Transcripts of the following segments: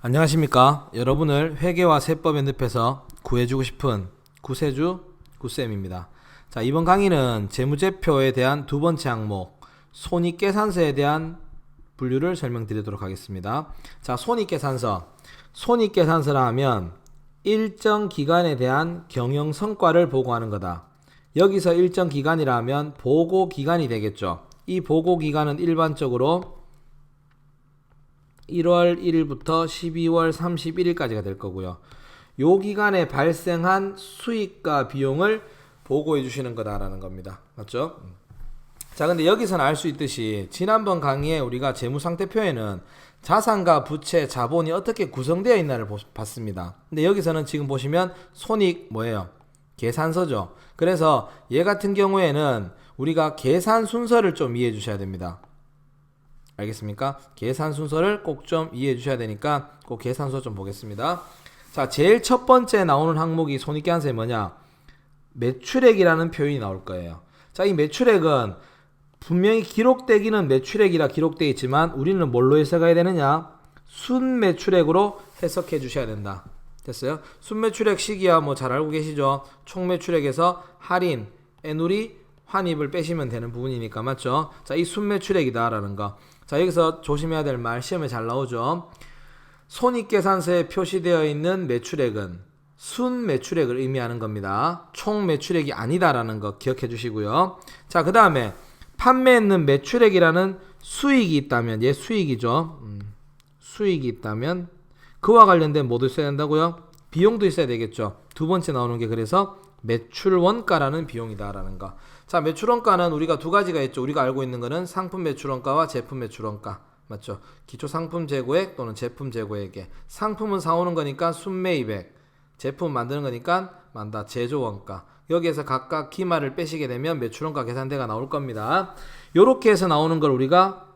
안녕하십니까. 여러분을 회계와 세법의 늪에서 구해주고 싶은 구세주 구쌤입니다. 자, 이번 강의는 재무제표에 대한 두 번째 항목 손익계산서에 대한 분류를 설명드리도록 하겠습니다. 자, 손익계산서라 하면 일정 기간에 대한 경영 성과를 보고하는 거다. 여기서 일정 기간이라 하면 보고 기간이 되겠죠. 이 보고 기간은 일반적으로 1월 1일부터 12월 31일까지가 될 거고요. 요 기간에 발생한 수익과 비용을 보고해 주시는 거다라는 겁니다. 맞죠? 자, 근데 여기서는 알 수 있듯이 지난번 강의에 우리가 재무상태표에는 자산과 부채, 자본이 어떻게 구성되어 있나를 봤습니다. 근데 여기서는 지금 보시면 손익 뭐예요? 계산서죠. 그래서 얘 같은 경우에는 우리가 계산 순서를 좀 이해해 주셔야 됩니다. 알겠습니까? 계산 순서를 꼭 좀 이해해 주셔야 되니까 꼭 계산 순서 좀 보겠습니다. 자, 제일 첫 번째 나오는 항목이 손익계산서에 뭐냐? 매출액이라는 표현이 나올 거예요. 자, 이 매출액은 분명히 기록되기는 매출액이라 기록되어 있지만 우리는 뭘로 해석해야 되느냐? 순매출액으로 해석해 주셔야 된다. 됐어요? 순매출액 시기야 뭐 잘 알고 계시죠? 총매출액에서 할인, 애누리, 환입을 빼시면 되는 부분이니까 맞죠? 자, 이 순매출액이다 라는 거. 자, 여기서 조심해야 될 말 시험에 잘 나오죠. 손익계산서에 표시되어 있는 매출액은 순매출액을 의미하는 겁니다. 총매출액이 아니다라는 거 기억해 주시고요. 자, 그 다음에 판매했는 매출액이라는 수익이 있다면 얘 수익이죠. 수익이 있다면 그와 관련된 뭐도 있어야 된다고요? 비용도 있어야 되겠죠. 두 번째 나오는 게 그래서 매출원가라는 비용이다라는 거. 자, 매출원가는 우리가 두 가지가 있죠. 우리가 알고 있는 거는 상품 매출원가와 제품 매출원가. 맞죠? 기초 상품 재고액 또는 제품 재고액에 상품은 사오는 거니까 순매입액, 제품 만드는 거니까 제조원가. 여기에서 각각 기말을 빼시게 되면 매출원가 계산대가 나올 겁니다. 요렇게 해서 나오는 걸 우리가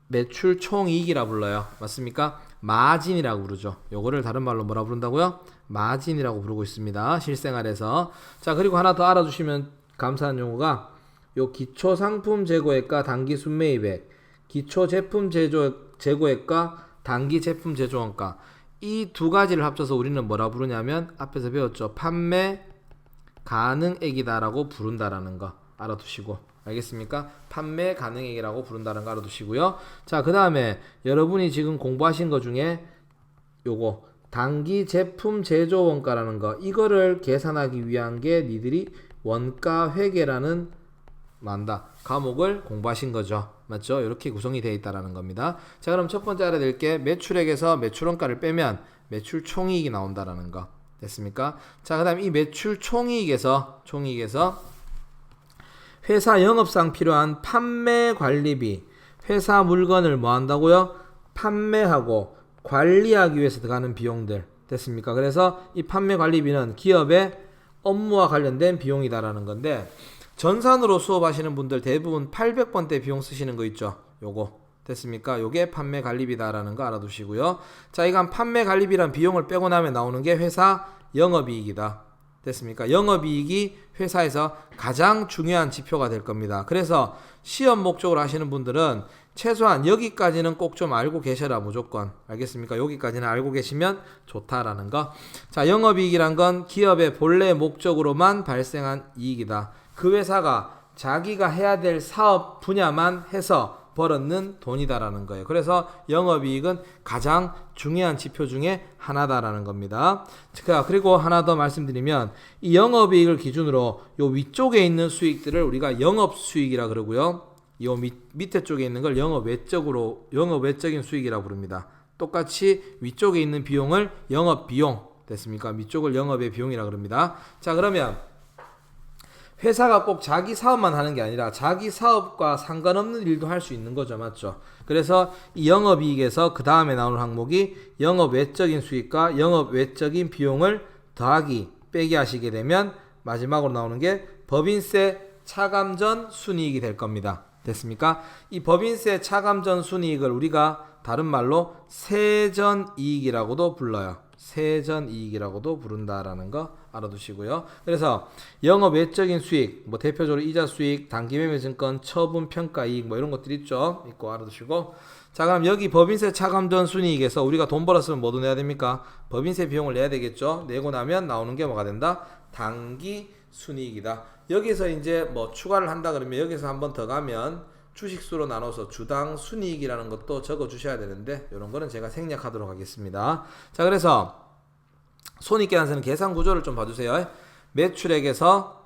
매출 총이익이라 불러요. 맞습니까? 마진이라고 부르죠. 요거를 다른 말로 뭐라 부른다고요? 마진이라고 부르고 있습니다. 실생활에서. 자, 그리고 하나 더 알아주시면 감사한 용어가 요 기초 상품 재고액과 단기 순매입액, 기초 제품 재고액과 단기 제품 제조원가, 이 두 가지를 합쳐서 우리는 뭐라 부르냐면 앞에서 배웠죠. 판매 가능액이다라고 부른다라는 거 알아두시고, 알겠습니까? 판매 가능액이라고 부른다는 거 알아두시고요. 자, 그 다음에 여러분이 지금 공부하신 거 중에 요거 단기 제품 제조 원가라는 거, 이거를 계산하기 위한 게 니들이 원가 회계라는 과목을 공부하신 거죠. 맞죠? 이렇게 구성이 되어 있다라는 겁니다. 자, 그럼 첫 번째 알아야 될 게 매출액에서 매출원가를 빼면 매출 총이익이 나온다라는 거. 됐습니까? 자, 그 다음 이 매출 총이익에서 회사 영업상 필요한 판매 관리비, 회사 물건을 뭐 한다고요? 판매하고 관리하기 위해서 들어가는 비용들. 됐습니까? 그래서 이 판매 관리비는 기업의 업무와 관련된 비용이다라는 건데, 전산으로 수업하시는 분들 대부분 800번대 비용 쓰시는 거 있죠? 요거. 됐습니까? 요게 판매 관리비다라는 거 알아두시고요. 자, 이건 판매 관리비란 비용을 빼고 나면 나오는 게 회사 영업이익이다. 됐습니까? 영업이익이 회사에서 가장 중요한 지표가 될 겁니다. 그래서 시험 목적으로 하시는 분들은 최소한 여기까지는 꼭 좀 알고 계셔라, 무조건. 알겠습니까? 여기까지는 알고 계시면 좋다라는 거. 자, 영업이익이란 건 기업의 본래 목적으로만 발생한 이익이다. 그 회사가 자기가 해야 될 사업 분야만 해서 벌었는 돈이다라는 거예요. 그래서 영업이익은 가장 중요한 지표 중에 하나다라는 겁니다. 자, 그리고 하나 더 말씀드리면 이 영업이익을 기준으로 요 위쪽에 있는 수익들을 우리가 영업수익이라 그러고요. 요 밑에 쪽에 있는 걸 영업외적인 수익이라고 부릅니다. 똑같이 위쪽에 있는 비용을 영업비용. 됐습니까? 위쪽을 영업의 비용이라 그럽니다. 자, 그러면 회사가 꼭 자기 사업만 하는 게 아니라 자기 사업과 상관없는 일도 할 수 있는 거죠. 맞죠? 그래서 이 영업이익에서 그 다음에 나오는 항목이 영업외적인 수익과 영업외적인 비용을 더하기, 빼기 하시게 되면 마지막으로 나오는 게 법인세 차감전 순이익이 될 겁니다. 됐습니까? 이 법인세 차감전 순이익을 우리가 다른 말로 세전이익이라고도 불러요. 세전이익이라고도 부른다라는 거 알아두시고요. 그래서 영업 외적인 수익, 뭐 대표적으로 이자 수익, 단기 매매 증권, 처분 평가 이익, 뭐 이런 것들 있죠. 있고 알아두시고. 자, 그럼 여기 법인세 차감 전 순이익에서 우리가 돈 벌었으면 뭐도 내야 됩니까? 법인세 비용을 내야 되겠죠. 내고 나면 나오는 게 뭐가 된다? 당기 순이익이다. 여기서 이제 뭐 추가를 한다 그러면 여기서 한 번 더 가면 주식수로 나눠서 주당 순이익이라는 것도 적어 주셔야 되는데 이런 거는 제가 생략하도록 하겠습니다. 자, 그래서 손익계산서는 계산 구조를 좀 봐주세요. 매출액에서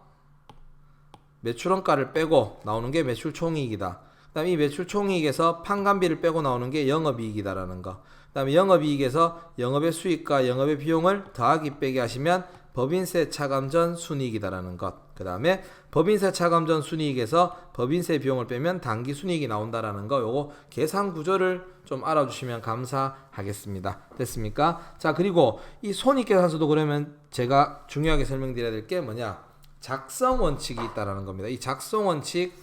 매출원가를 빼고 나오는 게 매출 총이익이다. 그 다음에 이 매출 총이익에서 판관비를 빼고 나오는 게 영업이익이다라는 거. 그 다음에 영업이익에서 영업의 수익과 영업의 비용을 더하기 빼기 하시면 법인세 차감 전 순이익이다라는 것. 그 다음에 법인세 차감 전 순이익에서 법인세 비용을 빼면 당기 순이익이 나온다라는 거. 요거 계산 구조를 좀 알아주시면 감사하겠습니다. 됐습니까? 자, 그리고 이 손익계산서도 그러면 제가 중요하게 설명드려야 될 게 뭐냐? 작성 원칙이 있다라는 겁니다. 이 작성 원칙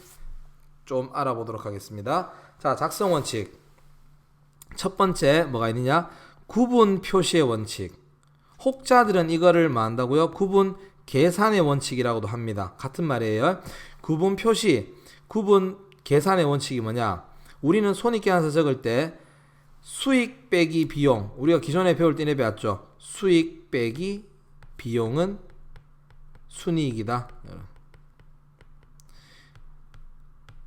좀 알아보도록 하겠습니다. 자, 작성 원칙. 첫 번째 뭐가 있느냐? 구분 표시의 원칙. 혹자들은 이거를 뭐 한다고요? 구분 계산의 원칙이라고도 합니다. 같은 말이에요. 구분 표시, 구분 계산의 원칙이 뭐냐? 우리는 손익계산서 적을 때 수익 빼기 비용, 우리가 기존에 배울 때 배웠죠. 수익 빼기 비용은 순이익이다.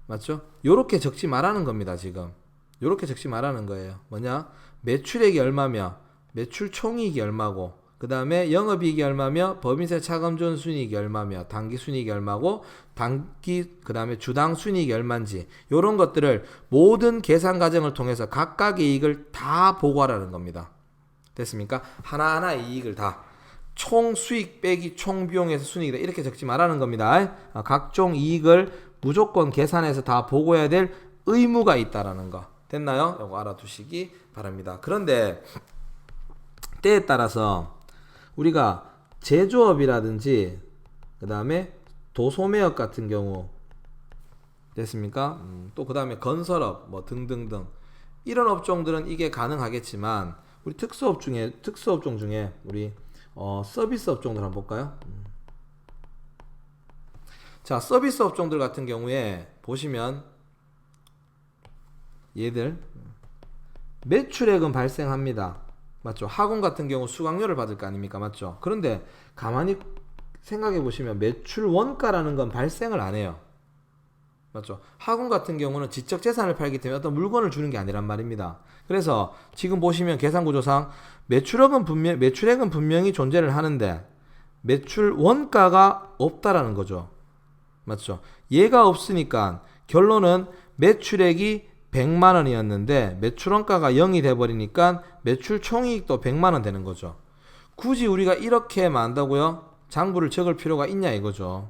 맞죠? 요렇게 적지 말라는 겁니다. 지금 요렇게 적지 말라는 거예요. 뭐냐? 매출액이 얼마며 매출 총이익이 얼마고, 그 다음에 영업이익이 얼마며 법인세 차감 전 순이익이 얼마며 당기 순이익이 얼마고, 그 다음에 주당 순이익이 얼마인지 요런 것들을 모든 계산 과정을 통해서 각각의 이익을 다 보고하라는 겁니다. 됐습니까? 하나하나 이익을 다 총 수익 빼기 총 비용에서 순이익이다 이렇게 적지 말라는 겁니다. 각종 이익을 무조건 계산해서 다 보고해야 될 의무가 있다라는 거. 됐나요? 이거 알아두시기 바랍니다. 그런데 때에 따라서 우리가 제조업이라든지 그 다음에 도소매업 같은 경우 됐습니까? 또 그 다음에 건설업 뭐 등등등 이런 업종들은 이게 가능하겠지만 우리 특수업종 중에 우리 서비스 업종들 한번 볼까요? 자, 서비스 업종들 같은 경우에 보시면 얘들 매출액은 발생합니다. 맞죠? 학원 같은 경우 수강료를 받을 거 아닙니까? 맞죠? 그런데 가만히 생각해 보시면 매출 원가라는 건 발생을 안 해요. 맞죠? 학원 같은 경우는 지적 재산을 팔기 때문에 어떤 물건을 주는 게 아니란 말입니다. 그래서 지금 보시면 계산 구조상 매출액은 분명히 존재를 하는데 매출 원가가 없다라는 거죠. 맞죠? 얘가 없으니까 결론은 매출액이 100만 원이었는데 매출 원가가 0이 돼버리니까 매출 총이익도 100만 원 되는 거죠. 굳이 우리가 이렇게 만다고요? 장부를 적을 필요가 있냐 이거죠.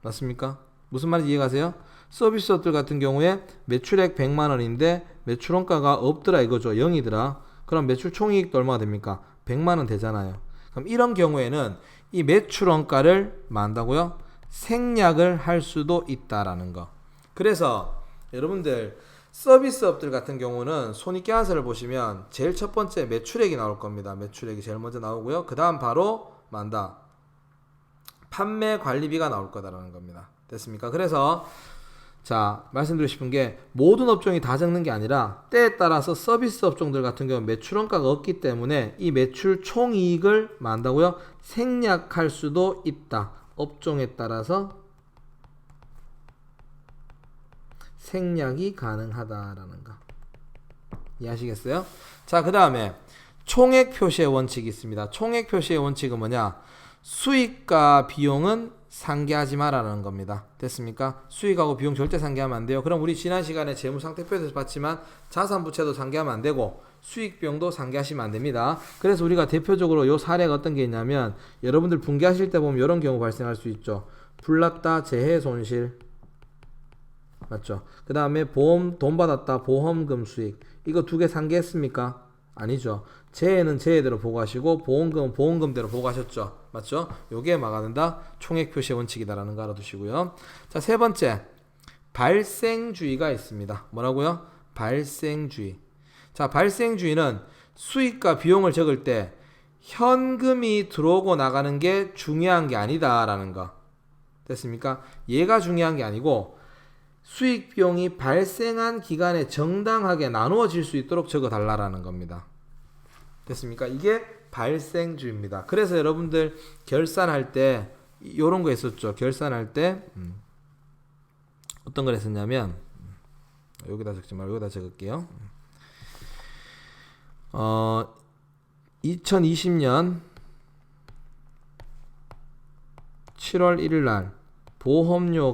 맞습니까? 무슨 말인지 이해가세요? 서비스업들 같은 경우에 매출액 100만 원인데 매출 원가가 없더라 이거죠. 0이더라. 그럼 매출 총이익도 얼마가 됩니까? 100만 원 되잖아요. 그럼 이런 경우에는 이 매출 원가를 만다고요? 생략을 할 수도 있다라는 거. 그래서 여러분들 서비스업들 같은 경우는 손익계산서를 보시면 제일 첫 번째 매출액이 나올 겁니다. 매출액이 제일 먼저 나오고요. 그 다음 바로 판매 관리비가 나올 거다라는 겁니다. 됐습니까? 그래서 자, 말씀드리고 싶은 게 모든 업종이 다 적는 게 아니라 때에 따라서 서비스 업종들 같은 경우 매출 원가가 없기 때문에 이 매출 총이익을 만다고요? 생략할 수도 있다. 업종에 따라서 생략이 가능하다라는 거. 이해하시겠어요? 자, 그 다음에 총액 표시의 원칙이 있습니다. 총액 표시의 원칙은 뭐냐? 수익과 비용은 상계하지 마라는 겁니다. 됐습니까? 수익하고 비용 절대 상계하면 안 돼요. 그럼 우리 지난 시간에 재무상태표에서 봤지만 자산부채도 상계하면 안 되고 수익 비용도 상계하시면 안 됩니다. 그래서 우리가 대표적으로 요 사례가 어떤 게 있냐면 여러분들 분기하실 때 보면 이런 경우 발생할 수 있죠. 불났다 재해 손실 맞죠? 그 다음에 보험 돈 받았다 보험금 수익 이거 두 개 상계했습니까? 아니죠. 재해는 재해대로 보고하시고 보험금은 보험금대로 보고하셨죠. 맞죠? 요게 막아야 된다. 총액 표시 원칙이다라는 거 알아두시고요. 자, 세 번째 발생주의가 있습니다. 뭐라고요? 발생주의. 자, 발생주의는 수익과 비용을 적을 때 현금이 들어오고 나가는 게 중요한 게 아니다라는 거. 됐습니까? 얘가 중요한 게 아니고 수익 비용이 발생한 기간에 정당하게 나누어질 수 있도록 적어 달라라는 겁니다. 됐습니까? 이게 발생주입니다. 그래서 여러분들 결산할 때 요런 거 있었죠. 결산할 때 어떤 걸 했었냐면 여기다 적지 말고 여기다 적을게요. 2020년 7월 1일 날 보험료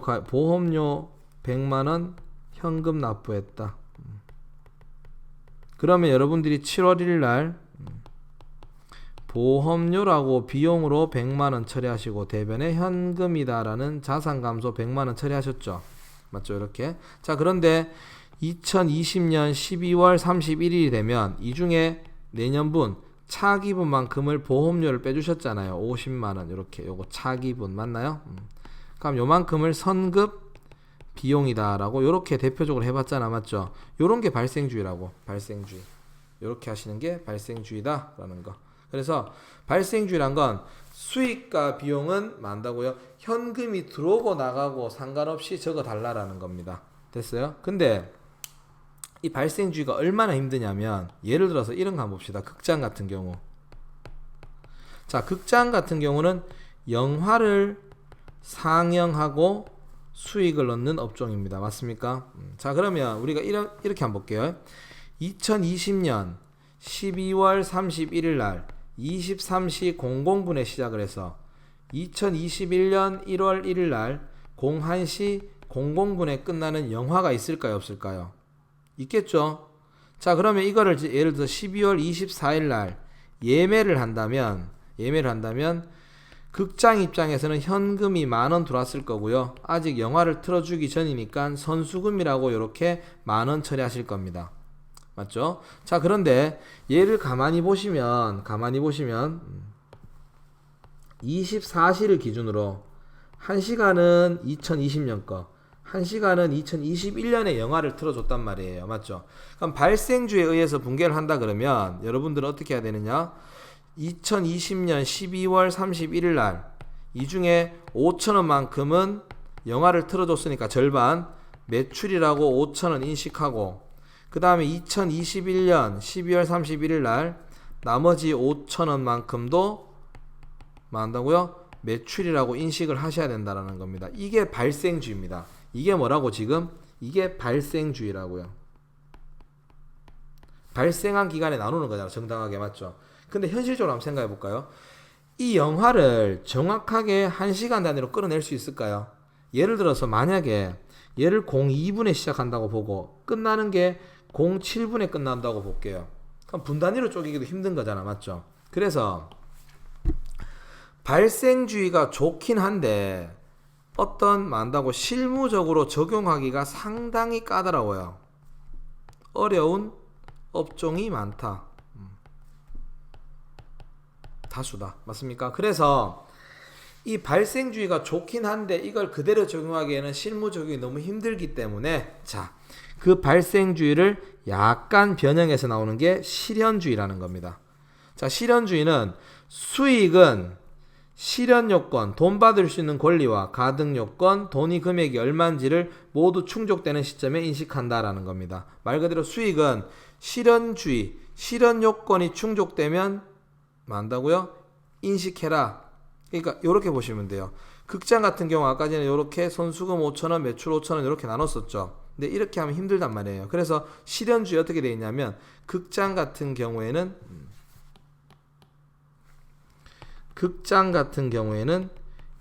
100만 원 현금 납부했다. 그러면 여러분들이 7월 1일 날 보험료라고 비용으로 100만 원 처리하시고 대변에 현금이다라는 자산 감소 100만 원 처리하셨죠. 맞죠? 이렇게. 자, 그런데 2020년 12월 31일이 되면 이 중에 내년분 차기분만큼을 보험료를 빼주셨잖아요. 50만 원 이렇게. 요거 차기분 맞나요? 그럼 요만큼을 선급 비용이다라고 요렇게 대표적으로 해봤잖아. 맞죠? 요런 게 발생주의라고. 발생주의. 요렇게 하시는 게 발생주의다라는 거. 그래서 발생주의란 건 수익과 비용은 만다고요. 현금이 들어오고 나가고 상관없이 적어 달라라는 겁니다. 됐어요? 근데 이 발생주의가 얼마나 힘드냐면 예를 들어서 이런 거 한번 봅시다. 극장 같은 경우. 자, 극장 같은 경우는 영화를 상영하고 수익을 얻는 업종입니다. 맞습니까? 자, 그러면 우리가 이렇게 한번 볼게요. 2020년 12월 31일 날 23시 00분에 시작을 해서 2021년 1월 1일 날 01시 00분에 끝나는 영화가 있을까요? 없을까요? 있겠죠? 자, 그러면 이거를 예를 들어서 12월 24일 날 예매를 한다면 극장 입장에서는 현금이 10,000원 들어왔을 거고요. 아직 영화를 틀어주기 전이니까 선수금이라고 이렇게 10,000원 처리하실 겁니다. 맞죠? 자, 그런데 얘를 가만히 보시면 24시를 기준으로 1시간은 2020년 거, 1시간은 2021년에 영화를 틀어줬단 말이에요. 맞죠? 그럼 발생주에 의해서 분개를 한다 그러면 여러분들은 어떻게 해야 되느냐? 2020년 12월 31일 날 이 중에 5,000원만큼은 영화를 틀어줬으니까 절반 매출이라고 5,000원 인식하고 그 다음에 2021년 12월 31일 날 나머지 5,000원만큼도 뭐 한다고요? 매출이라고 인식을 하셔야 된다는 겁니다. 이게 발생주의입니다. 이게 뭐라고 지금? 이게 발생주의라고요. 발생한 기간에 나누는 거잖아. 정당하게. 맞죠? 근데 현실적으로 한번 생각해 볼까요? 이 영화를 정확하게 1시간 단위로 끌어낼 수 있을까요? 예를 들어서 만약에 얘를 02분에 시작한다고 보고 끝나는 게 07분에 끝난다고 볼게요. 그럼 분 단위로 쪼개기도 힘든 거잖아. 맞죠? 그래서 발생주의가 좋긴 한데 만다고 실무적으로 적용하기가 상당히 까다로워요. 어려운 업종이 많다. 다수다. 맞습니까? 그래서 이 발생주의가 좋긴 한데 이걸 그대로 적용하기에는 실무 적용이 너무 힘들기 때문에 자, 그 발생주의를 약간 변형해서 나오는 게 실현주의라는 겁니다. 자, 실현주의는 수익은 실현요건, 돈 받을 수 있는 권리와 가등요건, 돈이 금액이 얼마인지를 모두 충족되는 시점에 인식한다라는 겁니다. 말 그대로 수익은 실현주의, 실현요건이 충족되면 뭐 한다고요? 인식해라. 그러니까 이렇게 보시면 돼요. 극장 같은 경우 아까 전에 이렇게 선수금 5,000원, 매출 5,000원 이렇게 나눴었죠. 근데 이렇게 하면 힘들단 말이에요. 그래서 실현주의 어떻게 되어 있냐면 극장 같은 경우에는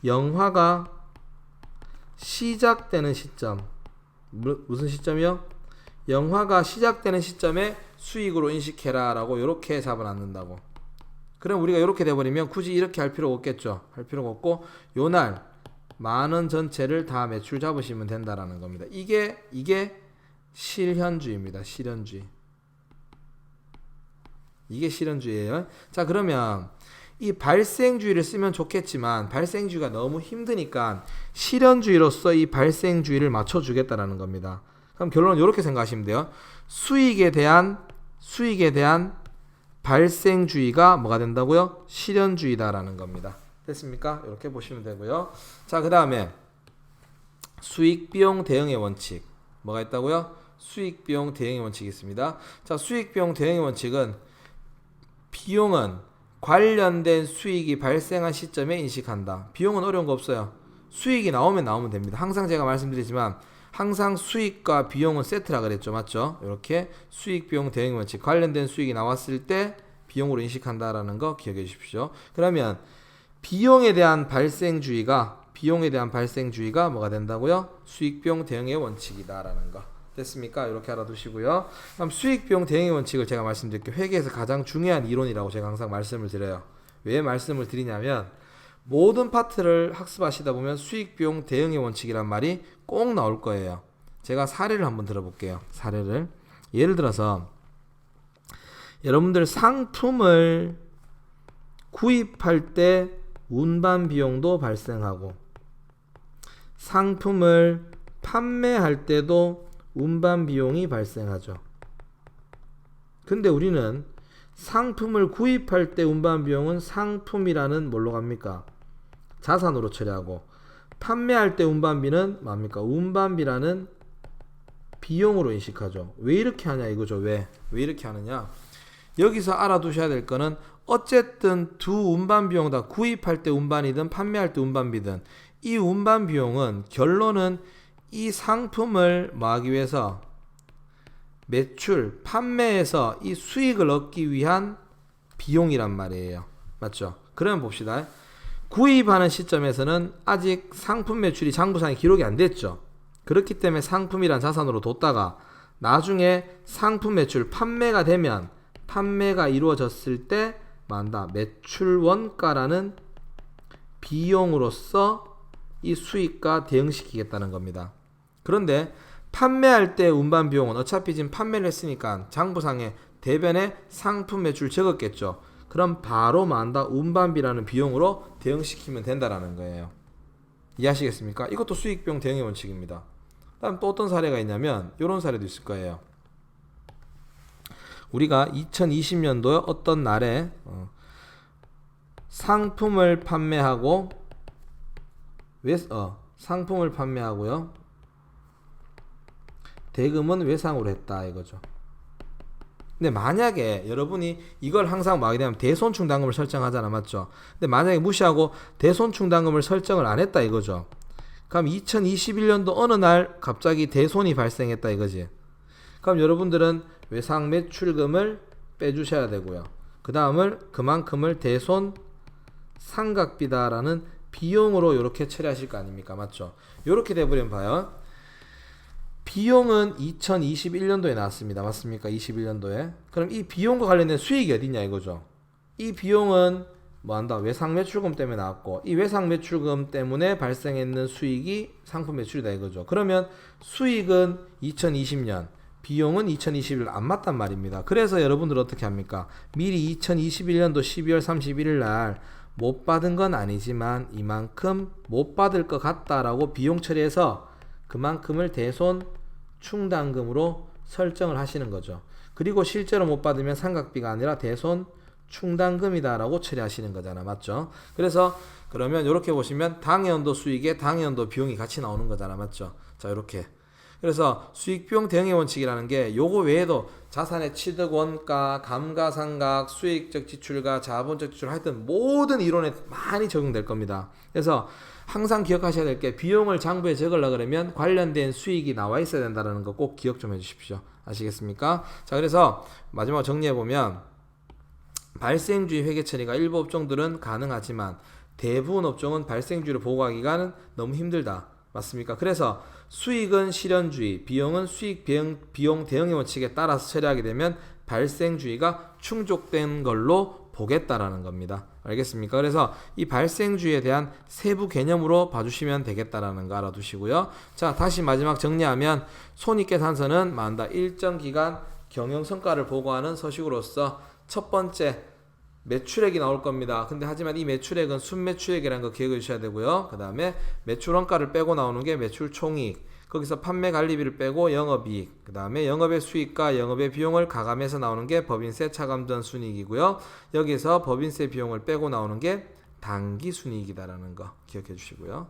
영화가 시작되는 시점, 무슨 시점이요? 영화가 시작되는 시점에 수익으로 인식해라 라고 이렇게 잡아놨는다고. 그럼 우리가 이렇게 돼버리면 굳이 이렇게 할 필요가 없겠죠. 할 필요가 없고 요날 10,000원 전체를 다 매출 잡으시면 된다라는 겁니다. 이게 실현주의입니다. 실현주의. 이게 실현주의예요. 자, 그러면 이 발생주의를 쓰면 좋겠지만 발생주의가 너무 힘드니까 실현주의로서 이 발생주의를 맞춰주겠다라는 겁니다. 그럼 결론은 이렇게 생각하시면 돼요. 수익에 대한 발생주의가 뭐가 된다고요? 실현주의다라는 겁니다. 됐습니까? 이렇게 보시면 되고요. 자, 그 다음에 수익 비용 대응의 원칙. 뭐가 있다고요? 수익 비용 대응의 원칙이 있습니다. 자, 수익 비용 대응의 원칙은 비용은 관련된 수익이 발생한 시점에 인식한다. 비용은 어려운 거 없어요. 수익이 나오면 됩니다. 항상 제가 말씀드리지만 항상 수익과 비용은 세트라 그랬죠. 맞죠? 이렇게 수익 비용 대응 원칙, 관련된 수익이 나왔을 때 비용으로 인식한다라는 거 기억해 주십시오. 그러면 비용에 대한 발생주의가 뭐가 된다고요? 수익 비용 대응의 원칙이다라는 거. 됐습니까? 이렇게 알아두시고요. 그럼 수익 비용 대응의 원칙을 제가 말씀드릴게요. 회계에서 가장 중요한 이론이라고 제가 항상 말씀을 드려요. 왜 말씀을 드리냐면 모든 파트를 학습하시다 보면 수익 비용 대응의 원칙이란 말이 꼭 나올 거예요. 제가 사례를 한번 들어볼게요. 사례를. 예를 들어서 여러분들 상품을 구입할 때 운반 비용도 발생하고 상품을 판매할 때도 운반 비용이 발생하죠. 근데 우리는 상품을 구입할 때 운반 비용은 상품이라는 뭘로 갑니까? 자산으로 처리하고 판매할 때 운반비는 뭡니까? 운반비라는 비용으로 인식하죠. 왜 이렇게 하냐 이거죠. 왜 이렇게 하느냐? 여기서 알아두셔야 될 거는 어쨌든 두 운반 비용 다 구입할 때 운반이든 판매할 때 운반비든 이 운반 비용은 결론은 이 상품을 뭐하기 위해서 매출, 판매에서 이 수익을 얻기 위한 비용이란 말이에요. 맞죠? 그러면 봅시다. 구입하는 시점에서는 아직 상품 매출이 장부상에 기록이 안 됐죠. 그렇기 때문에 상품이란 자산으로 뒀다가 나중에 상품 매출 판매가 되면 판매가 이루어졌을 때 만다 매출 원가라는 비용으로서 이 수익과 대응시키겠다는 겁니다. 그런데 판매할 때 운반 비용은 어차피 지금 판매를 했으니까 장부상에 대변에 상품 매출 적었겠죠. 그럼 바로 만다 운반비라는 비용으로 대응시키면 된다라는 거예요. 이해하시겠습니까? 이것도 수익 비용 대응의 원칙입니다. 다음 또 어떤 사례가 있냐면 이런 사례도 있을 거예요. 우리가 2020년도에 어떤 날에 상품을 판매하고요. 대금은 외상으로 했다 이거죠. 근데 만약에 여러분이 이걸 항상 뭐 하게 되면 대손충당금을 설정하잖아. 맞죠? 근데 만약에 무시하고 대손충당금을 설정을 안 했다 이거죠. 그럼 2021년도 어느 날 갑자기 대손이 발생했다 이거지. 그럼 여러분들은 외상 매출금을 빼주셔야 되고요. 그 다음을 그만큼을 대손 상각비다라는 비용으로 이렇게 처리하실 거 아닙니까? 맞죠? 이렇게 돼버리면 봐요. 비용은 2021년도에 나왔습니다. 맞습니까? 21년도에. 그럼 이 비용과 관련된 수익이 어디냐 이거죠. 이 비용은 뭐한다? 외상 매출금 때문에 나왔고 이 외상 매출금 때문에 발생했는 수익이 상품 매출이다 이거죠. 그러면 수익은 2020년, 비용은 2021년 안 맞단 말입니다. 그래서 여러분들 어떻게 합니까? 미리 2021년도 12월 31일 날 못 받은 건 아니지만 이만큼 못 받을 것 같다라고 비용 처리해서 그만큼을 대손 충당금으로 설정을 하시는 거죠. 그리고 실제로 못 받으면 상각비가 아니라 대손 충당금이다라고 처리하시는 거잖아. 맞죠? 그래서 그러면 이렇게 보시면 당해연도 수익에 당해연도 비용이 같이 나오는 거잖아. 맞죠? 자, 이렇게. 그래서 수익비용 대응의 원칙이라는 게 요거 외에도 자산의 취득 원가, 감가상각, 수익적 지출과 자본적 지출 하여튼 모든 이론에 많이 적용될 겁니다. 그래서 항상 기억하셔야 될 게 비용을 장부에 적으려고 그러면 관련된 수익이 나와 있어야 된다는 거 꼭 기억 좀 해주십시오. 아시겠습니까? 자, 그래서 마지막 정리해보면 발생주의 회계 처리가 일부 업종들은 가능하지만 대부분 업종은 발생주의를 보고하기가 너무 힘들다. 맞습니까? 그래서 수익은 실현주의, 비용은 수익 비용 대응의 원칙에 따라서 처리하게 되면 발생주의가 충족된 걸로 보겠다라는 겁니다. 알겠습니까? 그래서 이 발생주의에 대한 세부 개념으로 봐주시면 되겠다라는 거 알아두시고요. 자, 다시 마지막 정리하면 손익계산서는 만다 일정 기간 경영성과를 보고하는 서식으로서 첫 번째 매출액이 나올 겁니다. 근데 하지만 이 매출액은 순매출액이라는 거 기억해 주셔야 되고요. 그 다음에 매출원가를 빼고 나오는 게 매출총익, 거기서 판매관리비를 빼고 영업이익, 그 다음에 영업의 수익과 영업의 비용을 가감해서 나오는 게 법인세 차감전 순이익이고요. 여기서 법인세 비용을 빼고 나오는 게 당기순이익이다라는 거 기억해 주시고요.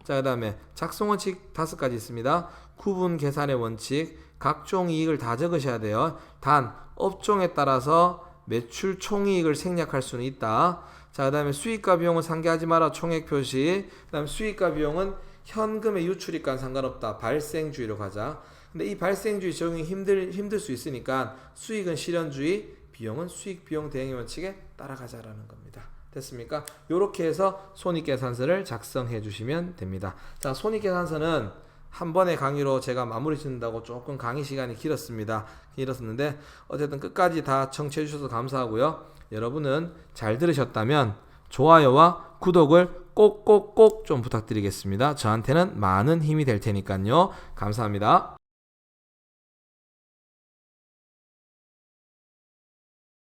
자, 그 다음에 작성 원칙 5가지 있습니다. 구분 계산의 원칙, 각종 이익을 다 적으셔야 돼요. 단 업종에 따라서 매출 총이익을 생략할 수는 있다. 자, 그 다음에 수익과 비용은 상기하지 마라. 총액 표시. 그 다음에 수익과 비용은 현금의 유출입과는 상관없다. 발생주의로 가자. 근데 이 발생주의 적용이 힘들 수 있으니까 수익은 실현주의, 비용은 수익 비용 대응의 원칙에 따라가자라는 겁니다. 됐습니까? 이렇게 해서 손익계산서를 작성해 주시면 됩니다. 자, 손익계산서는 한 번의 강의로 제가 마무리 짓는다고 조금 강의 시간이 길었는데 어쨌든 끝까지 다 청취해 주셔서 감사하고요. 여러분은 잘 들으셨다면 좋아요와 구독을 꼭꼭꼭 좀 부탁드리겠습니다. 저한테는 많은 힘이 될 테니까요. 감사합니다.